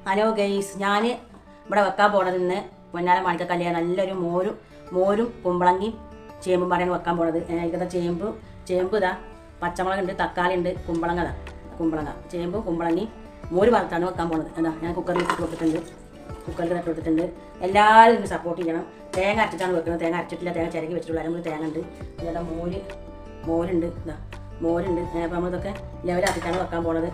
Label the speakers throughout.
Speaker 1: Hello guys, ഞാൻ ഇവിടെ വെക്കാൻ പോണത് ഇന്ന് പൊന്നാര മാണിക്കക്കല്ലിയാണ്. നല്ലൊരു മോരും കുമ്പളങ്ങിയും ചേമ്പും പാടെയാണ് വെക്കാൻ പോണത്. അതിൻ്റെ ചേമ്പ് ഇതാ, പച്ചമുളകുണ്ട്, തക്കാളി ഉണ്ട്, കുമ്പളങ്ങ ചേമ്പും കുമ്പളങ്ങി മോര് വറുത്താണ് വെക്കാൻ പോണത്. എന്താ ഞാൻ കുക്കറിൽ ഇട്ട് കൊടുത്തിട്ടുണ്ട്. എല്ലാവരും ഇതിന് സപ്പോർട്ട് ചെയ്യണം. തേങ്ങ അരച്ചിട്ടാണ് വെക്കുന്നത്. തേങ്ങ അരച്ചിട്ടില്ല, തേങ്ങ ചിരകി വെച്ചിട്ടുള്ള അതിന് തേങ്ങ ഉണ്ട്. ഇതാ മോരുണ്ട്. അപ്പോൾ നമ്മളിതൊക്കെ ലെവലാക്കിയിട്ടാണ് വെക്കാൻ പോണത്.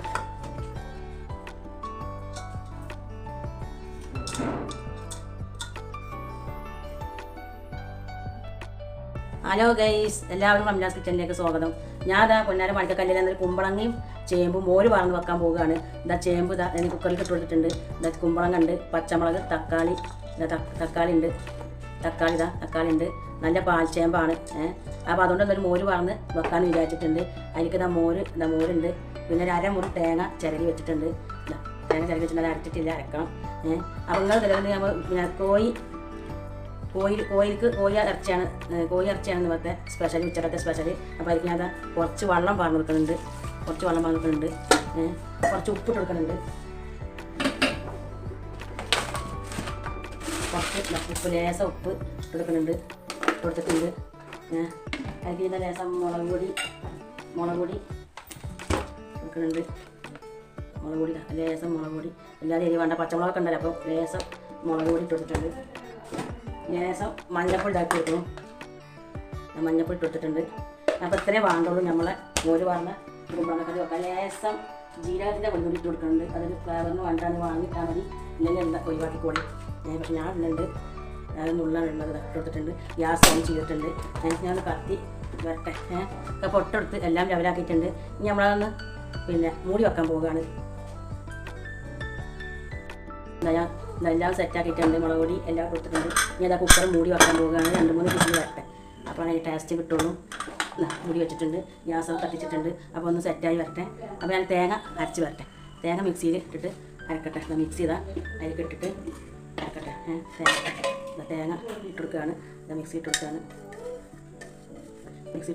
Speaker 1: ഹലോ ഗൈസ്, എല്ലാവരും റംലാസ് കിച്ചണിലേക്ക് സ്വാഗതം. ഞാൻ ഇതാ പൊന്നാര മാണിക്കക്കല്ലിൽ എന്നൊരു കുമ്പളങ്ങയും ചേമ്പും മോര് വാർന്ന് വെക്കാൻ പോവുകയാണ്. ഇതാ ചേമ്പ് ഇതാ ഞാൻ കുക്കറിൽ ഇട്ട് കൊടുത്തിട്ടുണ്ട്. ഇതാ കുമ്പളങ്ങ ഉണ്ട്, പച്ചമുളക്, തക്കാളി ഉണ്ട്. നല്ല പാൽച്ചേമ്പാണ്. അപ്പോൾ അതുകൊണ്ട് എന്തൊരു മോര് വാർന്ന് വെക്കാമെന്ന് വിചാരിച്ചിട്ടുണ്ട്. അതിലേക്ക് മോരുണ്ട്. പിന്നെ ഒരു അരമുറി തേങ്ങ ചിരകി വെച്ചിട്ടുണ്ട്. തേങ്ങ ചിരകി വെച്ചിട്ട് അത് അരച്ചിട്ടില്ല, അരക്കണം. അപ്പോൾ നിങ്ങൾ ഇതിൽ നമ്മൾ കോഴി ഇറച്ചിയാണ് ഇന്നത്തെ സ്പെഷ്യൽ, ഉച്ചക്കത്തെ സ്പെഷ്യൽ. അപ്പോൾ അതിലേക്ക് ഞാൻ കുറച്ച് വെള്ളം പാർന്ന് കൊടുക്കുന്നുണ്ട്. കുറച്ച് ഉപ്പിട്ട് കൊടുക്കുന്നുണ്ട്. കുറച്ച് ലേശം ഉപ്പ് കൊടുത്തിട്ടുണ്ട്. അതിലേക്ക് ഇതിൻ്റെ ലേശം മുളക് പൊടി കൊടുക്കുന്നുണ്ട്. ലേശം മുളക് പൊടി എല്ലാവരും എരി വേണ്ട, പച്ചമുളകൊക്കെ ഉണ്ടല്ലോ, അപ്പോൾ ലേശം മുളക് പൊടി ഇട്ടിട്ടുണ്ട്. ലേശം മഞ്ഞപ്പൊടി ഇതാക്കി വെക്കണം. മഞ്ഞപ്പൊടി ഇട്ടിട്ടുണ്ട്. അപ്പോൾ ഇത്രയും വേണ്ടുള്ളൂ നമ്മളെ മോര് വാർന്ന കുമ്പളങ്ങക്കറി വെക്കാം. ലേശം ജീരകത്തിൻ്റെ വെള്ളുകൂടി ഇട്ട് കൊടുക്കുന്നുണ്ട്. അതൊരു ഫ്ലേവറിന് വേണ്ടാണ്, വാങ്ങിയിട്ടാൽ മതി. ഇല്ലെങ്കിൽ എന്താ ഒഴിവാക്കിക്കോളി. പക്ഷെ ഞാൻ ഇടുന്നുണ്ട്, അത് നുള്ളാനുള്ളത് ഇട്ടിട്ടുണ്ട്. ഗ്യാസ് ഓൺ ചെയ്തിട്ടുണ്ട്. ഞാൻ കത്തി വരട്ടെ. ഒക്കെ പൊട്ടെടുത്ത് എല്ലാം ലെവലാക്കിയിട്ടുണ്ട്. ഇനി നമ്മളതൊന്ന് മൂടി വെക്കാൻ പോവുകയാണ്. എല്ലാം സെറ്റാക്കിയിട്ടുണ്ട്. മുളക് പൊടി എല്ലാം കൊടുത്തിട്ടുണ്ട്. ഇനി അതാ കുക്കർ മൂടി വെക്കാൻ പോവുകയാണ്. 2-3 വിസിൽ വരട്ടെ, അപ്പോഴാണ് അതിന് ടേസ്റ്റ് കിട്ടുള്ളൂ. മൂടി വെച്ചിട്ടുണ്ട്, ഗ്യാസ് കത്തിച്ചിട്ടുണ്ട്. അപ്പോൾ ഒന്ന് സെറ്റായി വരട്ടെ. അപ്പോൾ ഞാൻ തേങ്ങ അരച്ച് വരട്ടെ. തേങ്ങ മിക്സിയിൽ ഇട്ടിട്ട് അരക്കട്ടെ. മിക്സ് ചെയ്താൽ അതിലേക്ക് ഇട്ടിട്ട് അരക്കട്ടെ. തേങ്ങ ഇട്ട് കൊടുക്കുകയാണ്. മിക്സി ഇട്ട്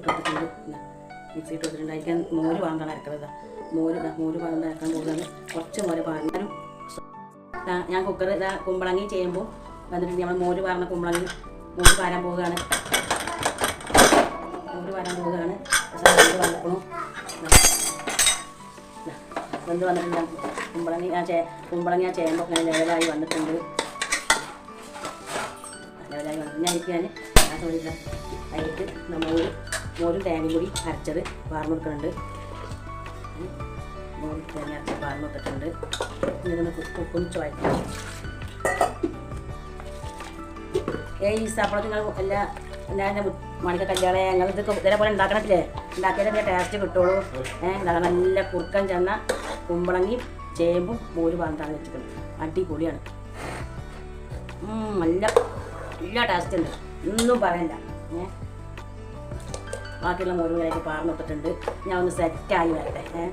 Speaker 1: കൊടുത്തിട്ടുണ്ട്. അതിലേക്ക് മോര് വാങ്ങാൻ അരക്കുന്നത്. മോര് വാങ്ങാൻ അരക്കാൻ പോകുന്നത്. കുറച്ച് മോര് വാങ്ങാനും ഞാൻ കുക്കർ കുമ്പളങ്ങി ചെയ്യുമ്പോൾ വന്നിട്ട് നമ്മൾ മോര് പാർന്ന മോര് പാരാൻ പോവുകയാണ്. വെന്ത് വന്നിട്ടുണ്ട്. കുമ്പളങ്ങി ആ ചേമ്പൊക്കെ ലെവലായി വന്നിട്ടുണ്ട്. ഞാൻ ആ സമയത്ത് അതിലേക്ക് മോരും തേങ്ങയും കൂടി അരച്ചത് വാർന്ന് കൊടുക്കുന്നുണ്ട്. തേങ്ങ അരച്ച് പാർന്ന് വെച്ചിട്ടുണ്ട്. ഇതൊന്ന് കുക്കും ചോയ്ക്കണം. ഈ സപ്പളത്ത് നിങ്ങൾ ഞാൻ മാണിക്കക്കല്ലികളെ ഞങ്ങളിത് ഇതേപോലെ ഉണ്ടാക്കണത്തില്ലേ, ഉണ്ടാക്കിയാലേ ടേസ്റ്റ് കിട്ടുള്ളൂ. നല്ല കുറുക്കൻ ചെന്ന കുമ്പളങ്ങി ചേമ്പും മോര് പാർന്നിട്ടാണ് വെച്ചിട്ടുണ്ട്. അടിപൊളിയാണ്. നല്ല ടേസ്റ്റ് ഉണ്ട്, ഒന്നും പറയണ്ട. ബാക്കിയുള്ള മോരും കറിയൊക്കെ പാർന്ന് വെച്ചിട്ടുണ്ട്. ഞാൻ ഒന്ന് സെറ്റായി വരട്ടെ.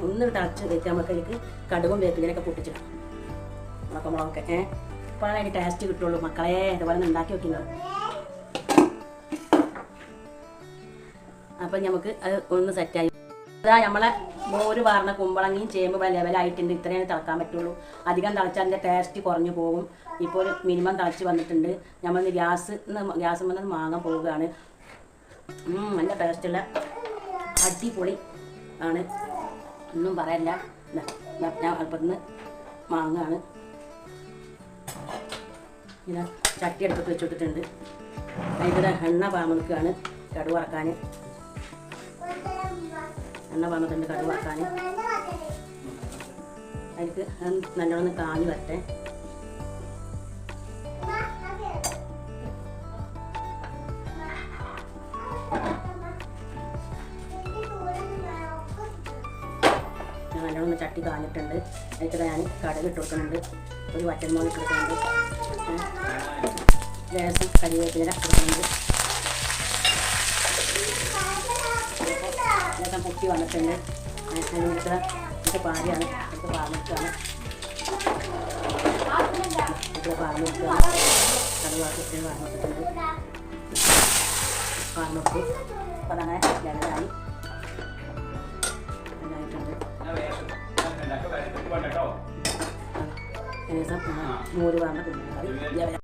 Speaker 1: ഒന്ന് തിളച്ച് വെച്ചാൽ നമുക്കതിലേക്ക് കടുകും വേപ്പിലൊക്കെ പൊട്ടിച്ചിടാം. മുളകൊക്കെ ഇപ്പോഴാണ് അതിന് ടേസ്റ്റ് കിട്ടുള്ളൂ. മക്കളെ ഇതുപോലെ ഒന്ന് ഉണ്ടാക്കി വെക്കുന്നത്. അപ്പം നമുക്ക് അത് ഒന്ന് സെറ്റായി. അതാ നമ്മളെ മോര് വാർന്ന കുമ്പളങ്ങിയും ചേമ്പ് ലെവലായിട്ടുണ്ട്. ഇത്രയാണ് തിളക്കാൻ പറ്റുള്ളൂ. അധികം തിളച്ചാൽ അതിൻ്റെ ടേസ്റ്റ് കുറഞ്ഞു പോകും. ഇപ്പോൾ ഒരു മിനിമം തിളച്ച് വന്നിട്ടുണ്ട്. നമ്മൾ ഗ്യാസ് വന്നത് വാങ്ങാൻ പോവുകയാണ്. നല്ല ടേസ്റ്റുള്ള അടിപൊളി ആണ്, ഒന്നും പറയല്ല. ഞാൻ അല്പത്തിന് മാങ്ങാണ്. ഇതാ ചട്ടി അടുപ്പത്ത് വെച്ച് കൊടുത്തിട്ടുണ്ട്. അതിൻ്റെ എണ്ണ പാമ്പെടുക്കുകയാണ് കടുക് വറക്കാൻ. അതിലേക്ക് നല്ലോണം കാഞ്ഞ് വരട്ടെ. നല്ലോണം ചട്ടി കാഞ്ഞിട്ടുണ്ട്. അതിലേക്ക് ഞാൻ കടുക് ഇട്ട് കൊടുക്കുന്നുണ്ട്. ഒരു വറ്റൽമുളക് ഇട്ട് കൊടുക്കുന്നുണ്ട്. ലേശം കരിവേപ്പില കൊടുക്കുന്നുണ്ട്. ലേശം പൊട്ടി വന്നിട്ടുണ്ട്. അതിലേക്ക് പാരിയാണ് പാർന്നിട്ടാണ് കടുവാക്കിട്ട് പാർന്നിട്ടുണ്ട്. അപ്പോൾ അതങ്ങനെ ലെവലായി. ലേശം മോര് പറഞ്ഞ കുഞ്ഞുകറി